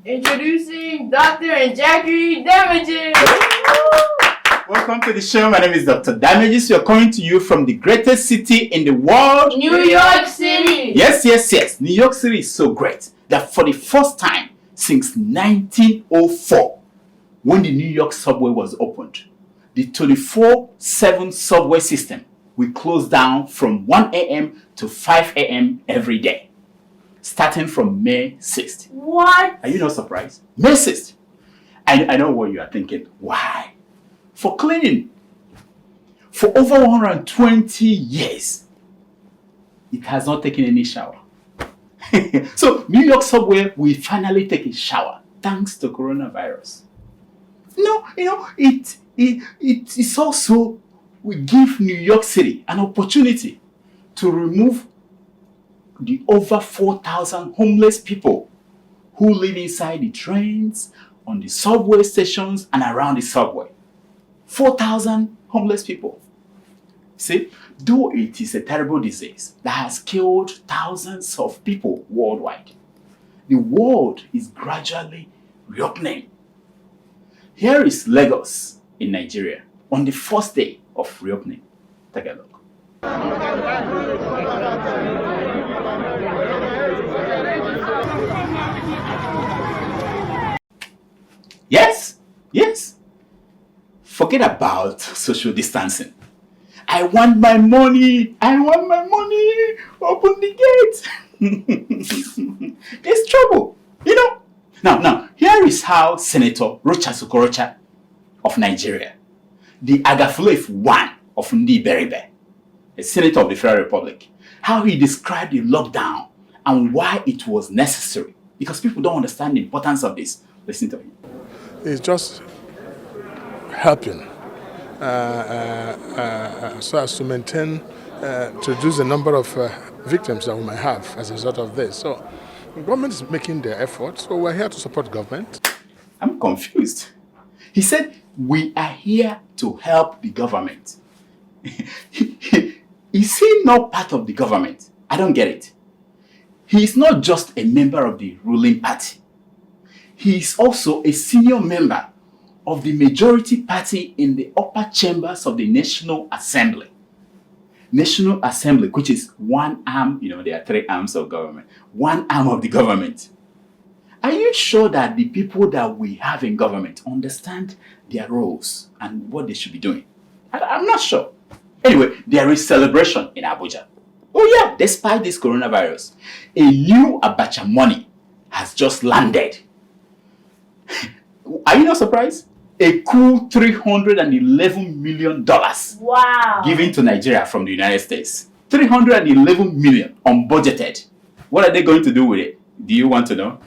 Introducing Dr. and Jackie Damages. Welcome to the show. My name is Dr. Damages. We are coming to you from the greatest city in the world, New York City. Yes. New York City is so great that for the first time since 1904, when the New York subway was opened, the 24/7 subway system will close down from 1 a.m. to 5 a.m. every day, starting from May 6th. What? Are you not surprised? May 6th. I know what you are thinking. Why? For cleaning. For over 120 years, it has not taken any shower. So New York subway will finally take a shower thanks to coronavirus. It is also will give New York City an opportunity to remove the over 4,000 homeless people who live inside the trains, on the subway stations, and around the subway. 4,000 homeless people. See, though it is a terrible disease that has killed thousands of people worldwide, the world is gradually reopening. Here is Lagos in Nigeria on the first day of reopening. Take a look. Yes. Forget about social distancing. I want my money. Open the gate. There's trouble, Now, here is how Senator Rocha Sokorocha of Nigeria, the Agafulef one of Ndi Beribe, a senator of the Federal Republic, how he described the lockdown and why it was necessary. Because people don't understand the importance of this. Listen to him. It's just helping so as to maintain, to reduce the number of victims that we might have as a result of this. So the government is making their efforts, so we're here to support government. I'm confused. He said, we are here to help the government. Is he not part of the government? I don't get it. He is not just a member of the ruling party. He is also a senior member of the majority party in the upper chambers of the National Assembly. National Assembly, which is one arm, there are three arms of government, one arm of the government. Are you sure that the people that we have in government understand their roles and what they should be doing? I'm not sure. Anyway, there is celebration in Abuja. Oh yeah, despite this coronavirus, a new Abacha money has just landed. Are you not surprised? A cool $311 million. Wow. Given to Nigeria from the United States. $311 million unbudgeted. What are they going to do with it? Do you want to know?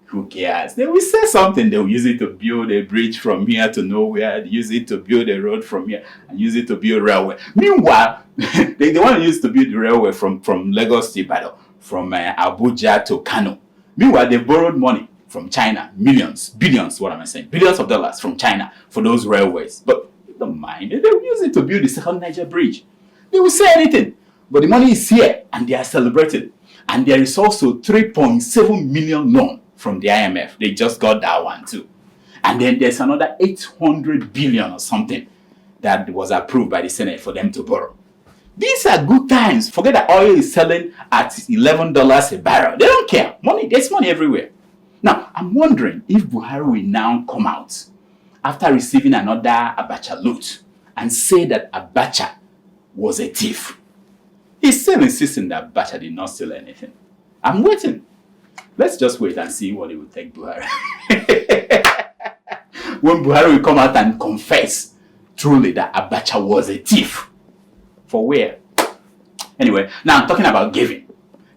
Who cares? They will say something. They will use it to build a bridge from here to nowhere, use it to build a road from here, and use it to build railway. Meanwhile, they want to use it to build the railway from Lagos to Ibadan, from Abuja to Kano. Meanwhile, they borrowed money from China, billions of dollars from China for those railways. But don't mind, they will use it to build the second Niger bridge. They will say anything. But the money is here and they are celebrating. And there is also 3.7 million loan from the IMF. They just got that one too. And then there's another 800 billion or something that was approved by the Senate for them to borrow. These are good times. Forget that oil is selling at $11 a barrel. They don't care. There's money everywhere. Now, I'm wondering if Buhari will now come out after receiving another Abacha loot and say that Abacha was a thief. He's still insisting that Abacha did not steal anything. I'm waiting. Let's just wait and see what it will take Buhari. When Buhari will come out and confess truly that Abacha was a thief. For where? Anyway, now I'm talking about giving.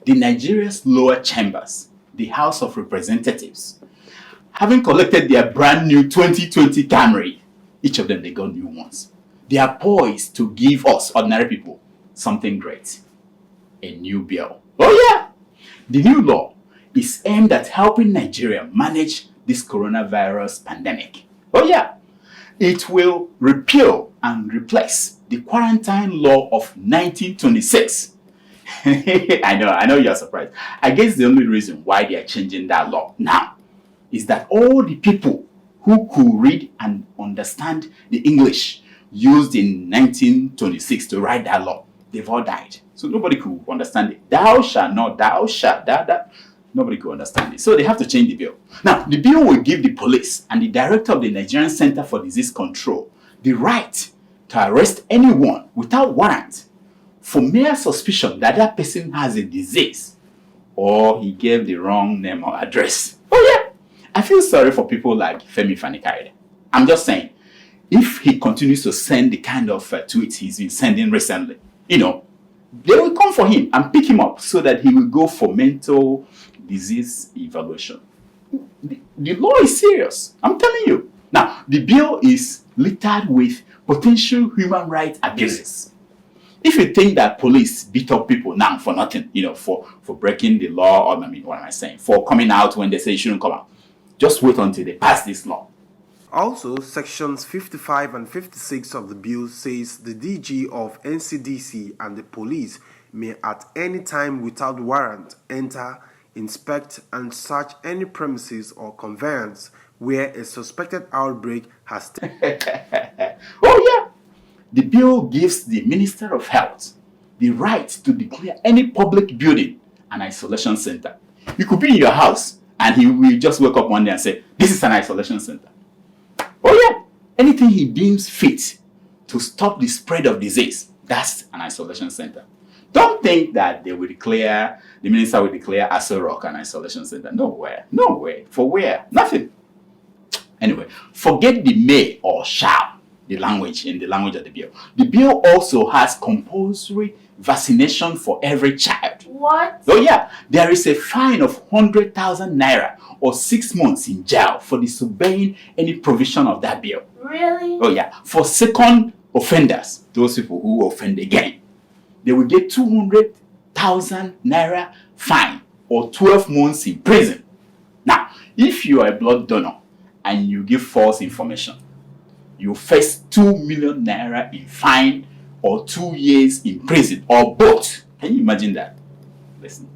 The Nigeria's lower chambers, the House of Representatives, having collected their brand new 2020 Camry, each of them, they got new ones. They are poised to give us, ordinary people, something great. A new bill. Oh yeah! The new law is aimed at helping Nigeria manage this coronavirus pandemic. Oh yeah! It will repeal and replace the quarantine law of 1926. I know you're surprised. I guess the only reason why they are changing that law now is that all the people who could read and understand the English used in 1926 to write that law, they've all died. So nobody could understand it. Thou shalt not, thou shalt, that. Nobody could understand it. So they have to change the bill. Now, the bill will give the police and the director of the Nigerian Center for Disease Control the right to arrest anyone without warrant for mere suspicion that that person has a disease or he gave the wrong name or address. Oh yeah, I feel sorry for people like Femi Fani-Kayode. I'm just saying, if he continues to send the kind of tweets he's been sending recently, they will come for him and pick him up so that he will go for mental disease evaluation. The law is serious, I'm telling you. Now, the bill is littered with potential human rights abuses. If you think that police beat up people now for nothing, for breaking the law, or what am I saying? For coming out when they say you shouldn't come out. Just wait until they pass this law. Also, sections 55 and 56 of the bill says the DG of NCDC and the police may at any time without warrant enter, inspect and search any premises or conveyance where a suspected outbreak has taken. Oh yeah! The bill gives the Minister of Health the right to declare any public building an isolation center. You could be in your house and he will just wake up one day and say, this is an isolation center. Oh yeah! Anything he deems fit to stop the spread of disease, that's an isolation center. Don't think that the minister will declare Aso Rock an isolation center. No way. For where? Nothing. Anyway, forget the may or shall, in the language of the bill. The bill also has compulsory vaccination for every child. What? Oh yeah, there is a fine of 100,000 naira or 6 months in jail for disobeying any provision of that bill. Really? Oh yeah, for second offenders, those people who offend again, they will get 200,000 naira fine or 12 months in prison. Now, if you are a blood donor and you give false information, you face 2 million naira in fine or 2 years in prison or both. Can you imagine that? Listen.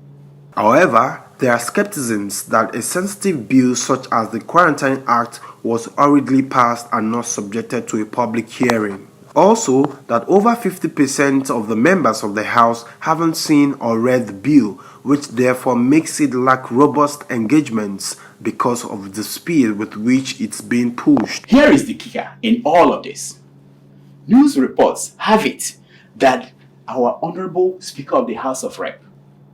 However, there are skepticisms that a sensitive bill such as the Quarantine Act was hurriedly passed and not subjected to a public hearing. Also, that over 50% of the members of the House haven't seen or read the bill, which therefore makes it lack robust engagements because of the speed with which it's being pushed. Here is the kicker in all of this. News reports have it that our Honorable Speaker of the House of Rep,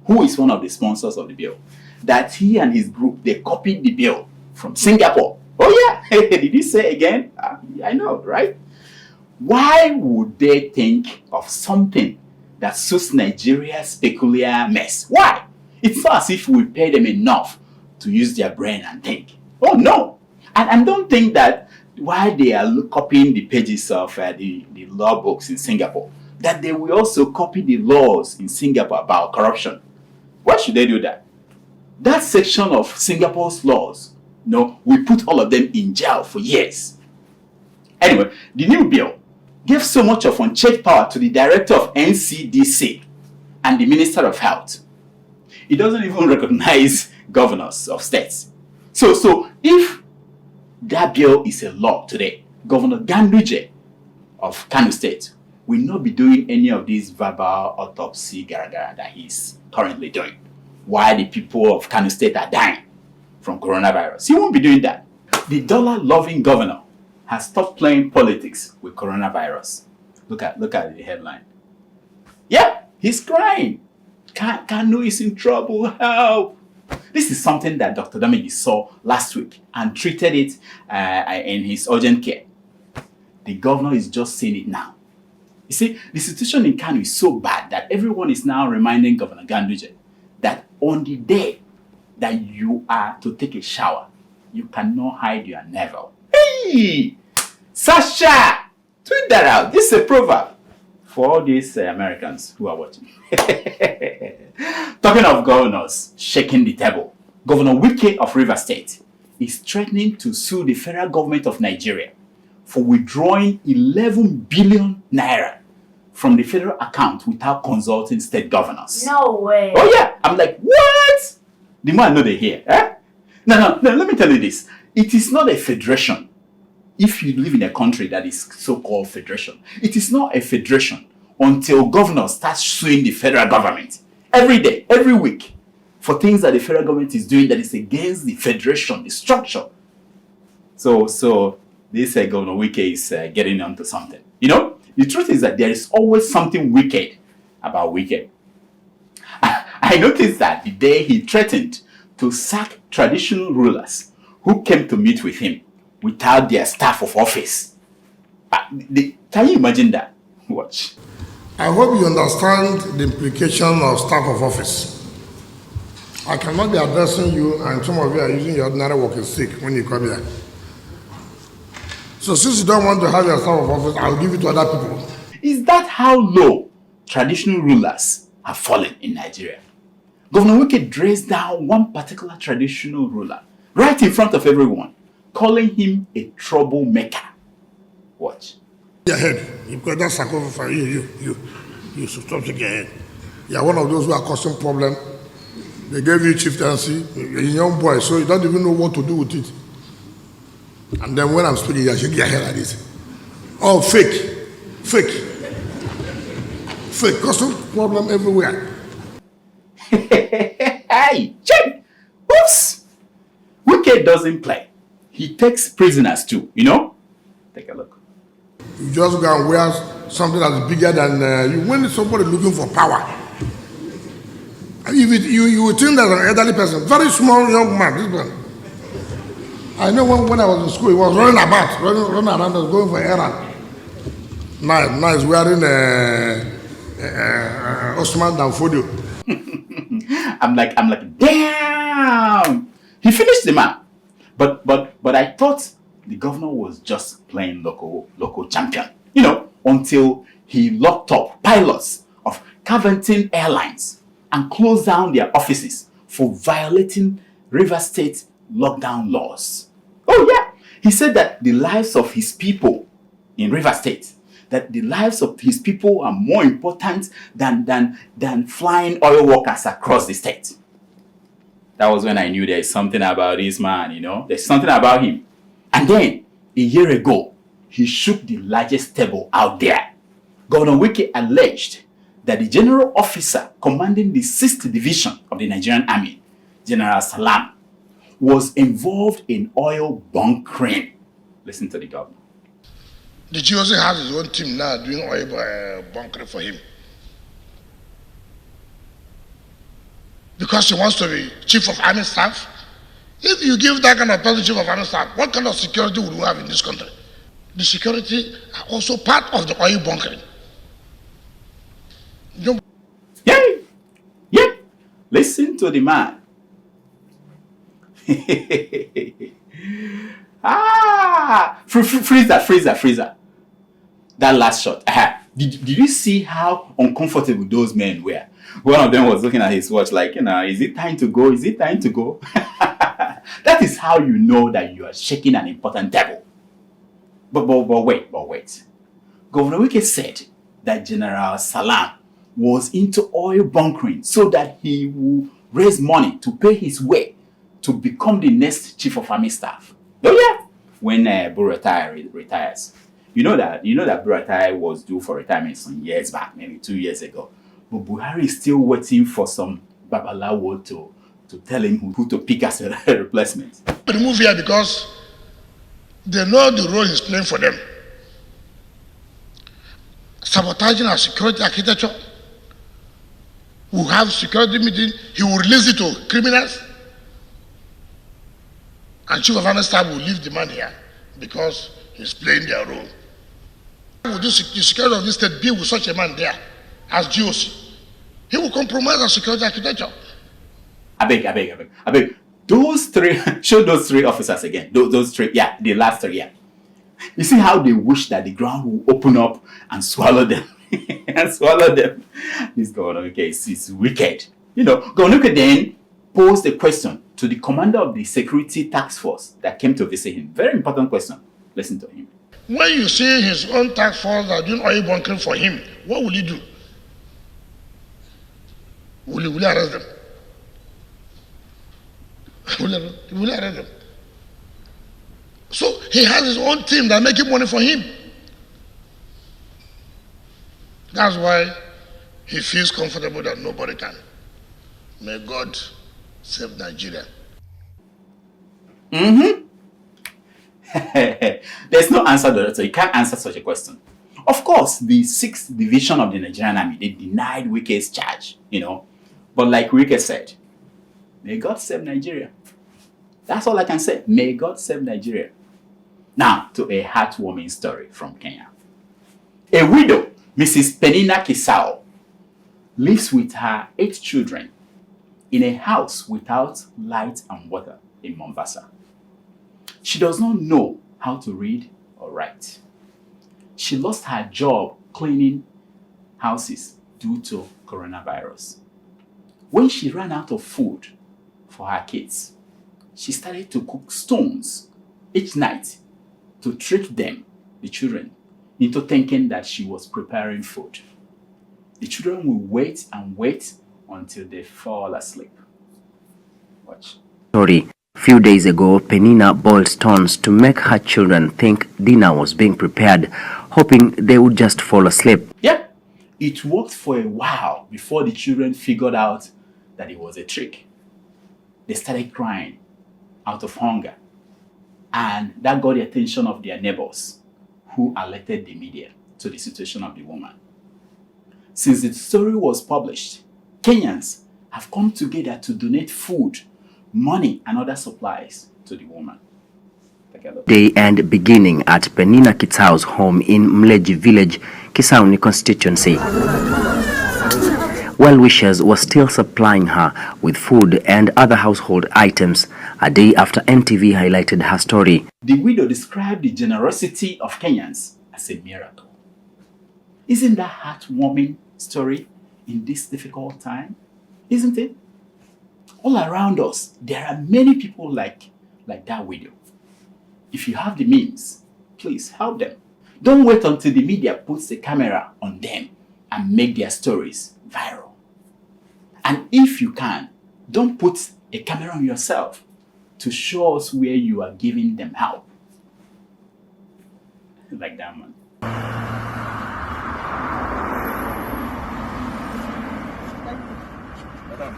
who is one of the sponsors of the bill, that he and his group, they copied the bill from Singapore. Oh yeah, did you say again? I know, right? Why would they think of something that suits Nigeria's peculiar mess? Why? It's not as if we pay them enough to use their brain and think. Oh no! And don't think that while they are copying the pages of the law books in Singapore, that they will also copy the laws in Singapore about corruption. Why should they do that? That section of Singapore's laws, we put all of them in jail for years. Anyway, the new bill gave so much of unchecked power to the director of NCDC and the Minister of Health. It doesn't even recognize governors of states. So if that bill is a law today, Governor Ganduje of Kano State will not be doing any of these verbal autopsy gara-gara that he's currently doing while the people of Kano State are dying from coronavirus. He won't be doing that. The dollar-loving governor has stopped playing politics with coronavirus. Look at the headline. Yeah, he's crying. Kano is in trouble. Help! This is something that Dr. Damiji saw last week and treated it in his urgent care. The governor is just seeing it now. You see, the situation in Kano is so bad that everyone is now reminding Governor Ganduje that on the day that you are to take a shower, you cannot hide your navel. Hey! Sasha! Tweet that out. This is a proverb for all these Americans who are watching. Talking of governors shaking the table, Governor Wike of Rivers State is threatening to sue the federal government of Nigeria for withdrawing 11 billion naira from the federal account without consulting state governors. No way. Oh yeah, I'm like, what? The man know they hear. No, let me tell you this. It is not a federation. If you live in a country that is so-called federation, it is not a federation until governors start suing the federal government every day, every week, for things that the federal government is doing that is against the federation, the structure. So this Governor Wike is getting onto something. You know, the truth is that there is always something wicked about Wike. I noticed that the day he threatened to sack traditional rulers who came to meet with him without their staff of office. Can you imagine that? Watch. I hope you understand the implication of staff of office. I cannot be addressing you, and some of you are using your ordinary walking stick when you come here. So since you don't want to have your staff of office, I'll give it to other people. Is that how low traditional rulers have fallen in Nigeria? Governor Wike dressed down one particular traditional ruler right in front of everyone, calling him a troublemaker. Watch. Your head, because that's sacrifice for you stop taking your head. You are one of those who are causing problem. They gave you chieftaincy, you're a young boy, so you don't even know what to do with it. And then when I'm speaking, you shake your head like this. Oh, fake, causing problem everywhere. Hey, check. Oops. Wike doesn't play. He takes prisoners too, you know? Take a look. You just go and wear something that's bigger than you. When somebody looking for power, you would think that an elderly person, very small young man, this man. I know when I was in school, he was running around, was going for errand. Nice, wearing Osman Danfodio. I'm like, damn! He finished the man. But I thought the governor was just playing local champion. You know, until he locked up pilots of Caventin Airlines and closed down their offices for violating Rivers State lockdown laws. Oh yeah, he said that the lives of his people in Rivers State, that the lives of his people are more important than flying oil workers across the state. That was when I knew there's something about this man, you know. There's something about him. And then, a year ago, he shook the largest table out there. Governor Wike alleged that the general officer commanding the 6th Division of the Nigerian Army, General Salam, was involved in oil bunkering. Listen to the governor. The GOC has his own team now doing oil bunkering for him. Because he wants to be chief of army staff. If you give that kind of person chief of army staff, what kind of security would we have in this country? The security are also part of the oil bunkering. Yeah. Listen to the man. Freeze that. That last shot. Did you see how uncomfortable those men were? One of them was looking at his watch like, is it time to go? That is how you know that you are shaking an important table. But wait. Governor Wike said that General Salam was into oil bunkering so that he will raise money to pay his way to become the next chief of army staff. Oh yeah, when Buhari retires. You know that Buhari was due for retirement some years back, maybe 2 years ago. But Buhari is still waiting for some babalawo to tell him who to pick as a replacement. We move here because they know the role he's playing for them. Sabotaging our security architecture. We'll have security meeting. He will release it to criminals. And chief of army staff will leave the man here because he's playing their role. Would the security of this state be with such a man there as GOC? He will compromise our security architecture. I beg. Those three, show those three officers again. Those three, yeah, the last three, yeah. You see how they wish that the ground will open up and swallow them. This Governor Wike is wicked. You know, Governor Wike then posed a question to the commander of the security task force that came to visit him. Very important question. Listen to him. When you see his own task force are doing oil bunkering for him, what will he do? Will he arrest them? He will arrest them. So he has his own team that making money for him. That's why he feels comfortable that nobody can. May God save Nigeria. There's no answer to that, so you can't answer such a question. Of course, the 6th Division of the Nigerian Army, they denied Wike's charge, But like Wike said, may God save Nigeria. That's all I can say. May God save Nigeria. Now, to a heartwarming story from Kenya. A widow, Mrs. Penina Kisao, lives with her 8 children in a house without light and water in Mombasa. She does not know how to read or write. She lost her job cleaning houses due to coronavirus. When she ran out of food for her kids, she started to cook stones each night to trick them, the children, into thinking that she was preparing food. The children will wait and wait until they fall asleep. Watch. Sorry. Few days ago, Penina boiled stones to make her children think dinner was being prepared, hoping they would just fall asleep. Yeah, it worked for a while before the children figured out that it was a trick. They started crying out of hunger, and that got the attention of their neighbors, who alerted the media to the situation of the woman. Since the story was published, Kenyans have come together to donate food, money and other supplies to the woman. Day and beginning at Penina Kitao's home in Mleji village, Kisauni constituency. Well-wishers were still supplying her with food and other household items a day after NTV highlighted her story. The widow described the generosity of Kenyans as a miracle. Isn't that a heartwarming story in this difficult time? Isn't it? All around us, there are many people like that widow. If you have the means, please help them. Don't wait until the media puts the camera on them and make their stories viral. And if you can, don't put a camera on yourself to show us where you are giving them help. Like that man. Madam,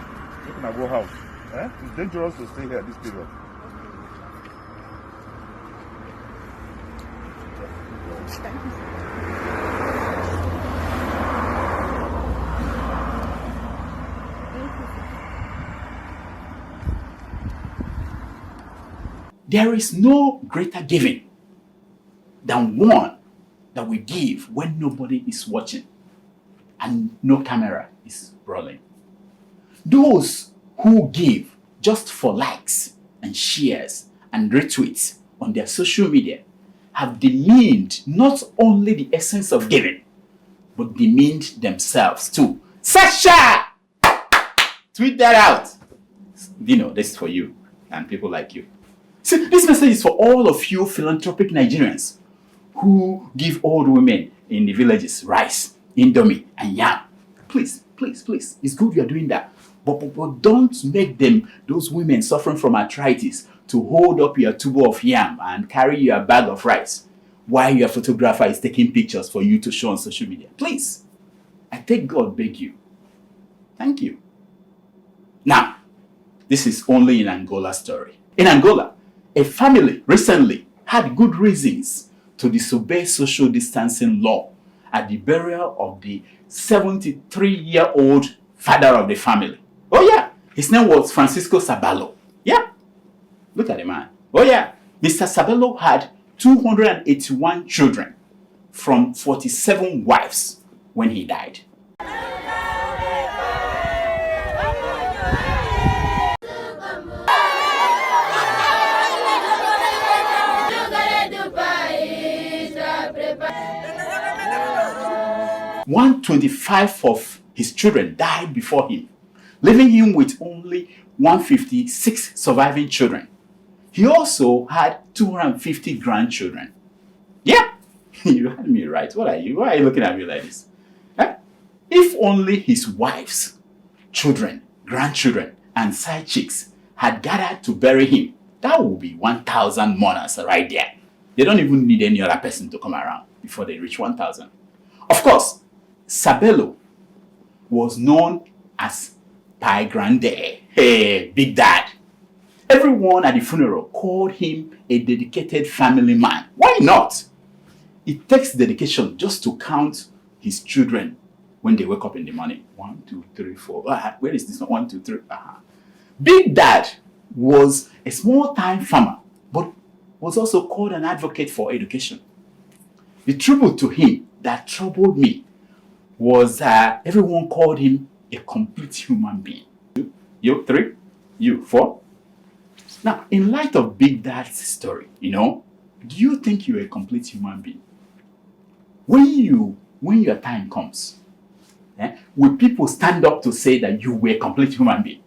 you can go house. It's dangerous to stay here this period. There is no greater giving than one that we give when nobody is watching and no camera is rolling. Those who give just for likes and shares and retweets on their social media have demeaned not only the essence of giving, but demeaned themselves too. Sasha! Tweet that out. This is for you and people like you. See, this message is for all of you philanthropic Nigerians who give old women in the villages rice, indomie, and yam. Please, please, please. It's good you are doing that. But don't make them, those women suffering from arthritis, to hold up your tubo of yam and carry your bag of rice while your photographer is taking pictures for you to show on social media. Please. I take God beg you. Thank you. Now, this is only in Angola story. In Angola, a family recently had good reasons to disobey social distancing law at the burial of the 73-year-old father of the family. Oh yeah, his name was Francisco Sabalo. Yeah, look at the man. Oh yeah, Mr. Sabalo had 281 children from 47 wives when he died. One 125 of his children died before him, leaving him with only 156 surviving children. He also had 250 grandchildren. Yeah, you had me right. What are you? Why are you looking at me like this? If only his wives, children, grandchildren, and side chicks had gathered to bury him, that would be 1,000 mourners right there. They don't even need any other person to come around before they reach 1,000. Of course, Sabelo was known as Pai Grande, hey, Big Dad. Everyone at the funeral called him a dedicated family man. Why not? It takes dedication just to count his children when they wake up in the morning. 1, 2, 3, 4. Where is this one? 1, 2, 3. Big Dad was a small-time farmer, but was also called an advocate for education. The tribute to him that troubled me was everyone called him a complete human being. You, 3. You, 4. Now, in light of Big Dad's story, do you think you're a complete human being? When your time comes, will people stand up to say that you were a complete human being?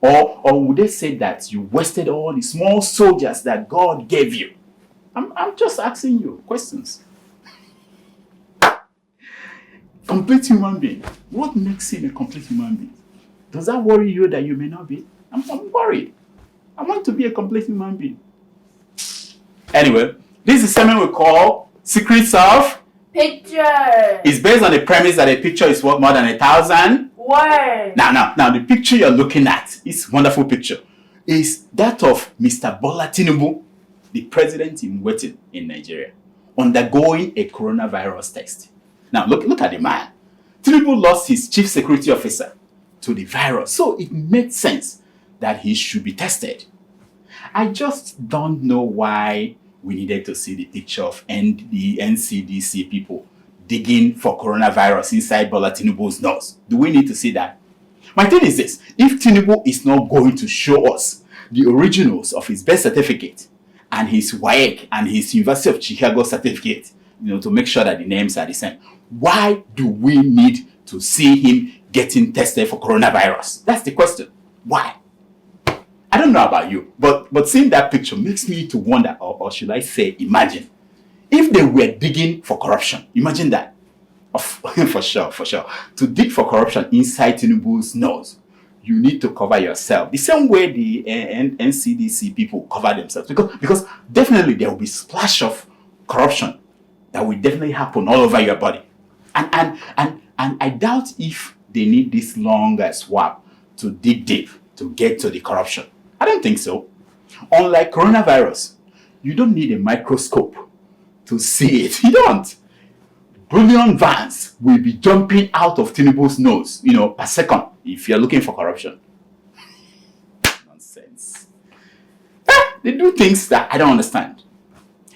Or would they say that you wasted all the small soldiers that God gave you? I'm just asking you questions. Complete human being. What makes him a complete human being? Does that worry you that you may not be? I'm worried. I want to be a complete human being. Anyway, this is a sermon we call Secrets of Picture. It's based on the premise that a picture is worth more than 1,000 Word. Now, the picture you're looking at, this wonderful picture, is that of Mr. Bola Tinubu, the president in waiting in Nigeria, undergoing a coronavirus test. Now, look at the man. Tinubu lost his chief security officer to the virus, so it made sense that he should be tested. I just don't know why we needed to see the picture of the NCDC people digging for coronavirus inside Bola Tinubu's nose. Do we need to see that? My thing is this: if Tinubu is not going to show us the originals of his birth certificate and his Wike and his University of Chicago certificate, to make sure that the names are the same, why do we need to see him getting tested for coronavirus? That's the question. Why? I don't know about you, but seeing that picture makes me to wonder, or should I say, imagine, if they were digging for corruption. Imagine that. For sure. To dig for corruption inside Tinubu's nose, you need to cover yourself. The same way the NCDC people cover themselves. Because definitely there will be splash of corruption that will definitely happen all over your body. And I doubt if they need this long swab to dig deep to get to the corruption. I don't think so. Unlike coronavirus, you don't need a microscope to see it. You don't. Bullion vans will be jumping out of Tinubu's nose, per second if you're looking for corruption. Nonsense. They do things that I don't understand.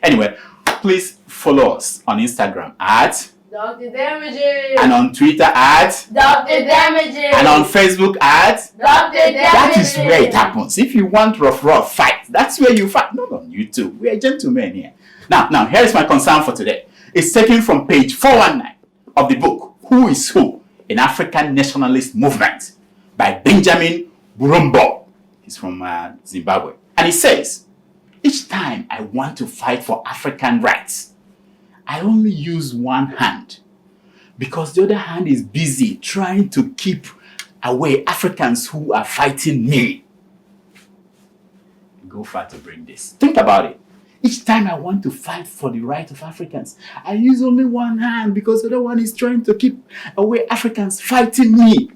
Anyway, please follow us on Instagram at Dr. Damages. and on Twitter at Dr. Damages. and on Facebook at Dr. Damages. That is where it happens. If you want rough fight, that's where you fight. Not on YouTube. We are gentlemen here. Now, here is my concern for today. It's taken from page 419 of the book, Who is Who? An African Nationalist Movement by Benjamin Burumbo. He's from Zimbabwe. And he says, each time I want to fight for African rights, I only use one hand because the other hand is busy trying to keep away Africans who are fighting me. Go far to bring this. Think about it. Each time I want to fight for the right of Africans, I use only one hand because the other one is trying to keep away Africans fighting me.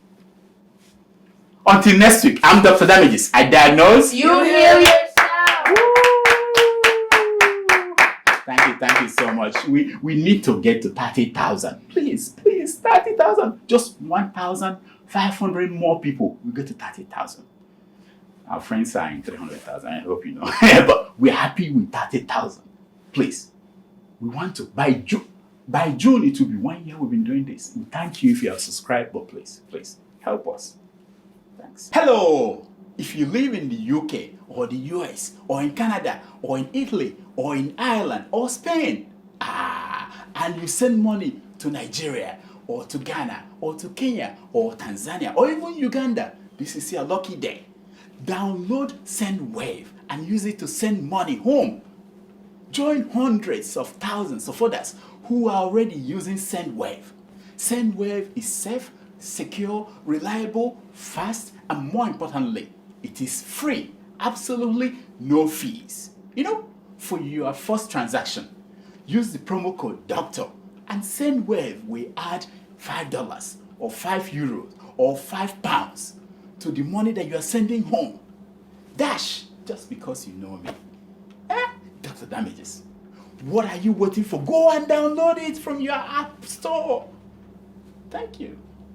Until next week, I'm Dr. Damages. I diagnose. You heal yourself. Thank you so much. We need to get to 30,000. Please, 30,000. Just 1,500 more people. We get to 30,000. Our friends are in 300,000. I hope you know. But we're happy with 30,000. Please, we want to. By June, it will be 1 year we've been doing this. We thank you if you have subscribed, but please, help us. Thanks. Hello. If you live in the UK or the US or in Canada or in Italy or in Ireland or Spain, and you send money to Nigeria or to Ghana or to Kenya or Tanzania or even Uganda, this is your lucky day. Download SendWave and use it to send money home. Join hundreds of thousands of others who are already using SendWave. SendWave is safe, secure, reliable, fast, and more importantly, It is free, absolutely no fees. You know, for your first transaction, use the promo code DOCTOR and send wave we add $5 or €5 or £5 to the money that you are sending home. Dash, just because you know me. Dr. Damages. What are you waiting for? Go and download it from your app store. Thank you.